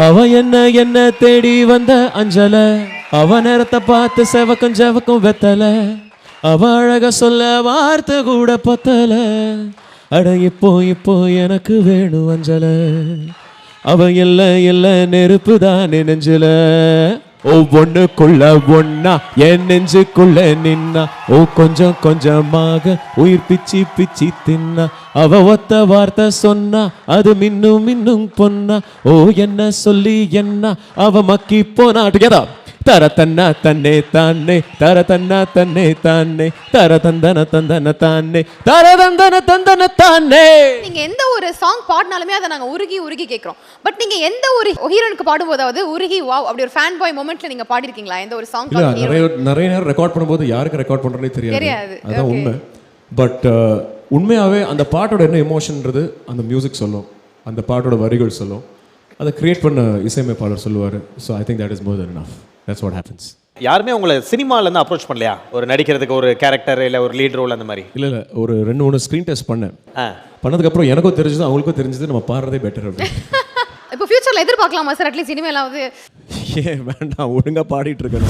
அவ என்ன தேடி வந்த அஞ்சல, அவ நேரத்தை பார்த்து செவக்கும் வெத்தல, அவ அழக சொல்ல வார்த்தை கூட பத்தல. அட இப்போ எனக்கு வேணும் அஞ்சல, அவ இல்ல நெருப்பு தான் நெஞ்சில. ஒவ்வொன்னுக்குள்ள ஒன்னா என் நெஞ்சுக்குள்ள நின்னா, கொஞ்சமாக உயிர் பிச்சி தின்னா. அவ ஒத்த வார்த்தை சொன்னா அது மின்னும் பொன்னா. என்ன சொல்லி என்ன அவ மக்கி போனா. டுகெதா தர தன்னா தன்னே தானே, தர தன்னா தன்னே தானே, தர தந்தன தானே, தர தந்தன தானே. நீங்க எந்த ஒரு சாங் பாடினாலுமே அதை நாங்க உருகி கேட்கிறோம். பட் நீங்க எந்த ஒரு ஹீரோனுக்கு பாடும்போதாவது உருகி வாவ் அப்படி ஒரு ஃபேன் பாய் மொமெண்ட்ல நீங்க பாடிருக்கீங்களா? எந்த ஒரு சாங்? நிறைய நேரம் ரெக்கார்ட் பண்ணும்போது யாருக்கு ரெக்கார்ட் பண்றேனே தெரியாது. அதான் உண்மை. பட் உண்மையாவே அந்த பாட்டோட என்ன எமோஷன்ன்றது அந்த மியூசிக் சொல்லும், அந்த பாட்டோட வரிகள் சொல்லும். அதை கிரியேட் பண்ண இசையமைப்பாளர் சொல்லுவார். So I think that is more then enough. That's what happens. யாருமே உங்களை சினிமாலேருந்து அப்ரோச் பண்ணலையா? ஒரு நடிக்கிறதுக்கு ஒரு கேரக்டர் இல்லை ஒரு லீட் ரோல் அந்த மாதிரி? இல்லை ஒரு 2-3 ஸ்க்ரீன் டெஸ்ட் பண்ணேன். பண்ணதுக்கப்புறம் எனக்கும் தெரிஞ்சது அவங்களுக்கும் தெரிஞ்சது நம்ம பாடுறதே பெட்டர் அப்படின்னு. இப்போ ஃபியூச்சரில் எதிர்பார்க்கலாமா சார் அட்லீஸ்ட் இனிமேலாவது? ஏன் வேண்டாம், ஒழுங்காக பாடிட்டு இருக்கேன்.